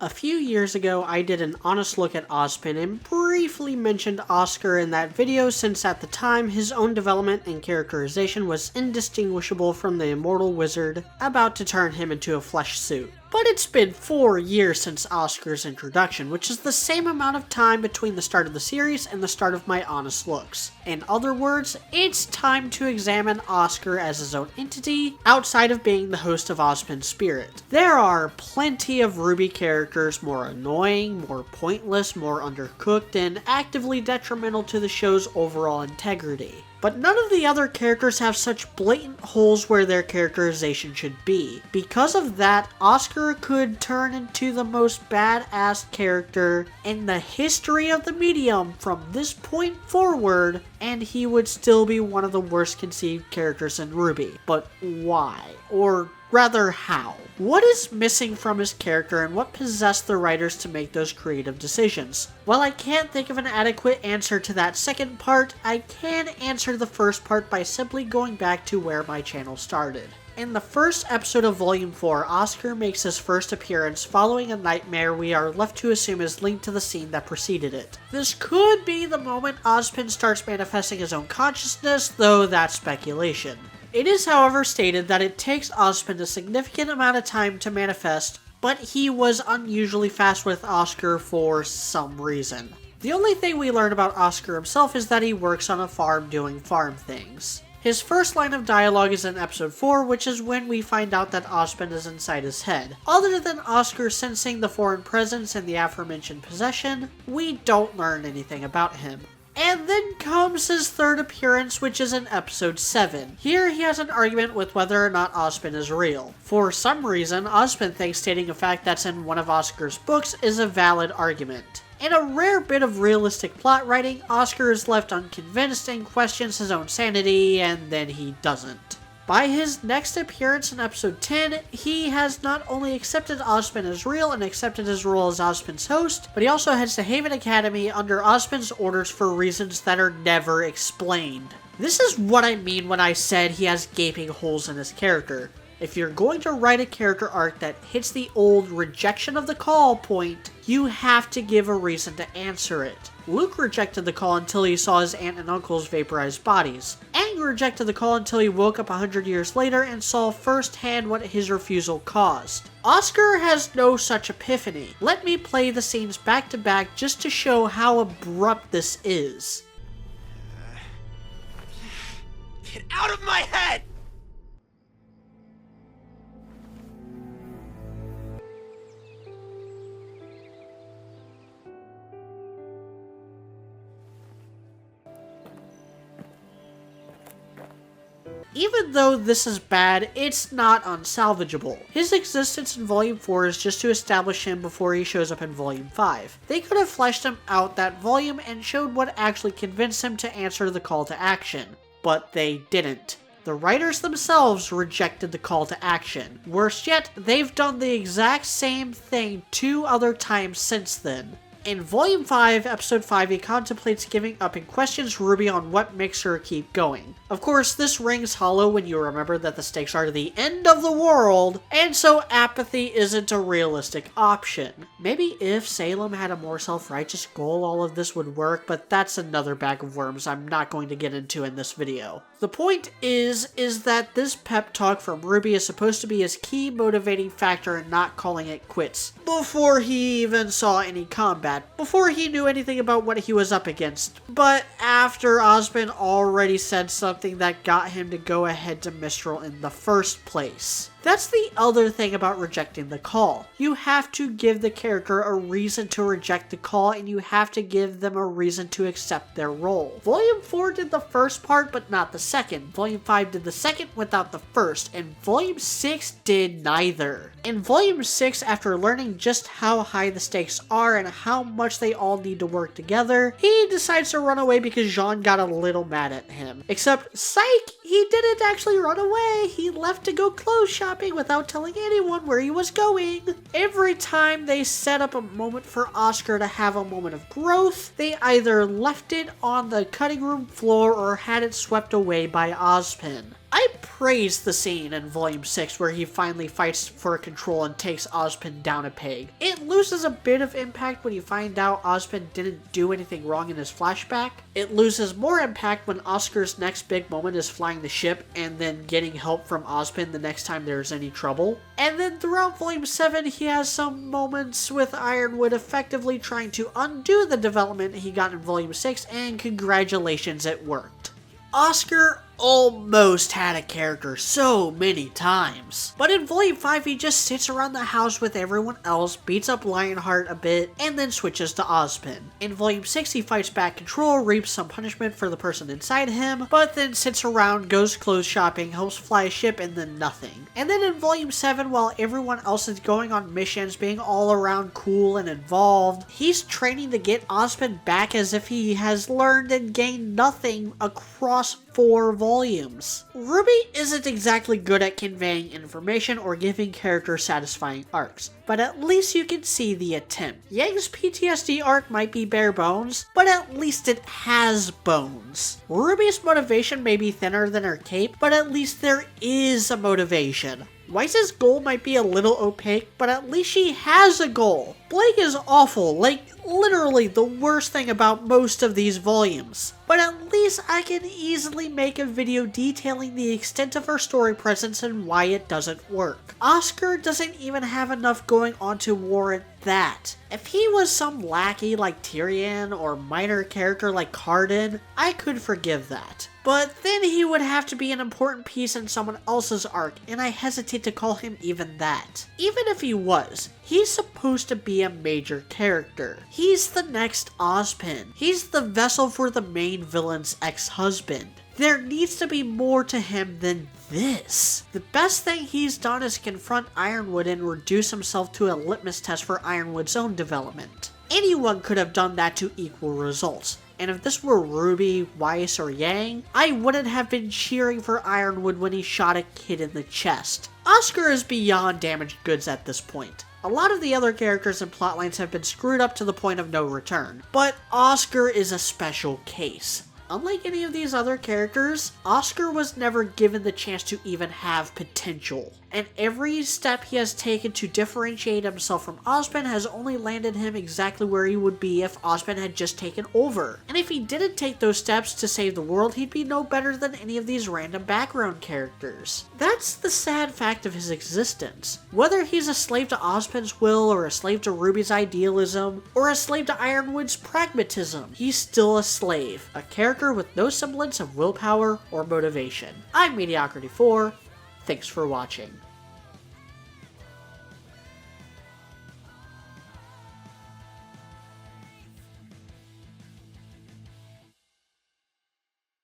A few years ago, I did an honest look at Ozpin and briefly mentioned Oscar in that video since at the time his own development and characterization was indistinguishable from the immortal wizard about to turn him into a flesh suit. But it's been 4 years since Oscar's introduction, which is the same amount of time between the start of the series and the start of my honest looks. In other words, it's time to examine Oscar as his own entity, outside of being the host of Ozpin's Spirit. There are plenty of RWBY characters more annoying, more pointless, more undercooked, and actively detrimental to the show's overall integrity. But none of the other characters have such blatant holes where their characterization should be. Because of that, Oscar could turn into the most badass character in the history of the medium from this point forward, and he would still be one of the worst conceived characters in RWBY. But why? Or rather, how? What is missing from his character and what possessed the writers to make those creative decisions? While I can't think of an adequate answer to that second part, I can answer the first part by simply going back to where my channel started. In the first episode of Volume 4, Oscar makes his first appearance following a nightmare we are left to assume is linked to the scene that preceded it. This could be the moment Ozpin starts manifesting his own consciousness, though that's speculation. It is, however, stated that it takes Ozpin a significant amount of time to manifest, but he was unusually fast with Oscar for some reason. The only thing we learn about Oscar himself is that he works on a farm doing farm things. His first line of dialogue is in episode 4, which is when we find out that Ozpin is inside his head. Other than Oscar sensing the foreign presence and the aforementioned possession, we don't learn anything about him. And then comes his third appearance, which is in episode 7. Here he has an argument with whether or not Ozpin is real. For some reason, Ozpin thinks stating a fact that's in one of Oscar's books is a valid argument. In a rare bit of realistic plot writing, Oscar is left unconvinced and questions his own sanity, and then he doesn't. By his next appearance in episode 10, he has not only accepted Ozpin as real and accepted his role as Ozpin's host, but he also heads to Haven Academy under Ozpin's orders for reasons that are never explained. This is what I mean when I said he has gaping holes in his character. If you're going to write a character arc that hits the old rejection of the call point, you have to give a reason to answer it. Luke rejected the call until he saw his aunt and uncle's vaporized bodies. Aang rejected the call until he woke up 100 years later and saw firsthand what his refusal caused. Oscar has no such epiphany. Let me play the scenes back to back just to show how abrupt this is. Get out of my head! Even though this is bad, it's not unsalvageable. His existence in Volume 4 is just to establish him before he shows up in Volume 5. They could have fleshed him out that volume and showed what actually convinced him to answer the call to action, but they didn't. The writers themselves rejected the call to action. Worse yet, they've done the exact same thing 2 other times since then. In Volume 5, Episode 5, he contemplates giving up and questions Ruby on what makes her keep going. Of course, this rings hollow when you remember that the stakes are the end of the world, and so apathy isn't a realistic option. Maybe if Salem had a more self-righteous goal, all of this would work, but that's another bag of worms I'm not going to get into in this video. The point is that this pep talk from Ruby is supposed to be his key motivating factor in not calling it quits, before he even saw any combat, before he knew anything about what he was up against, but after Ozpin already said something that got him to go ahead to Mistral in the first place. That's the other thing about rejecting the call. You have to give the character a reason to reject the call, and you have to give them a reason to accept their role. Volume 4 did the first part, but not the second. Volume 5 did the second without the first, and Volume 6 did neither. In Volume 6, after learning just how high the stakes are and how much they all need to work together, he decides to run away because Jean got a little mad at him. Except, psych! He didn't actually run away. He left to go clothes shopping without telling anyone where he was going. Every time they set up a moment for Oscar to have a moment of growth, they either left it on the cutting room floor or had it swept away by Ozpin. I praise the scene in Volume 6 where he finally fights for control and takes Ozpin down a peg. It loses a bit of impact when you find out Ozpin didn't do anything wrong in his flashback. It loses more impact when Oscar's next big moment is flying the ship and then getting help from Ozpin the next time there's any trouble. And then throughout Volume 7, he has some moments with Ironwood effectively trying to undo the development he got in Volume 6, and congratulations, it worked. Oscar almost had a character so many times. But in Volume 5, he just sits around the house with everyone else, beats up Lionheart a bit, and then switches to Ozpin. In Volume 6, he fights back control, reaps some punishment for the person inside him, but then sits around, goes clothes shopping, helps fly a ship, and then nothing. And then in Volume 7, while everyone else is going on missions, being all around cool and involved, he's training to get Ozpin back as if he has learned and gained nothing across 4 volumes. Ruby isn't exactly good at conveying information or giving characters satisfying arcs, but at least you can see the attempt. Yang's PTSD arc might be bare bones, but at least it has bones. Ruby's motivation may be thinner than her cape, but at least there is a motivation. Weiss's goal might be a little opaque, but at least she has a goal. Blake is awful, like literally the worst thing about most of these volumes. But at least I can easily make a video detailing the extent of her story presence and why it doesn't work. Oscar doesn't even have enough going on to warrant that. If he was some lackey like Tyrion or minor character like Cardin, I could forgive that. But then he would have to be an important piece in someone else's arc, and I hesitate to call him even that. Even if he was, he's supposed to be a major character. He's the next Ozpin. He's the vessel for the main villain's ex-husband. There needs to be more to him than this. The best thing he's done is confront Ironwood and reduce himself to a litmus test for Ironwood's own development. Anyone could have done that to equal results. And if this were Ruby, Weiss, or Yang, I wouldn't have been cheering for Ironwood when he shot a kid in the chest. Oscar is beyond damaged goods at this point. A lot of the other characters and plotlines have been screwed up to the point of no return, but Oscar is a special case. Unlike any of these other characters, Oscar was never given the chance to even have potential. And every step he has taken to differentiate himself from Ozpin has only landed him exactly where he would be if Ozpin had just taken over. And if he didn't take those steps to save the world, he'd be no better than any of these random background characters. That's the sad fact of his existence. Whether he's a slave to Ozpin's will, or a slave to Ruby's idealism, or a slave to Ironwood's pragmatism, he's still a slave. A character with no semblance of willpower or motivation. I'm Mediocrity4. Thanks for watching.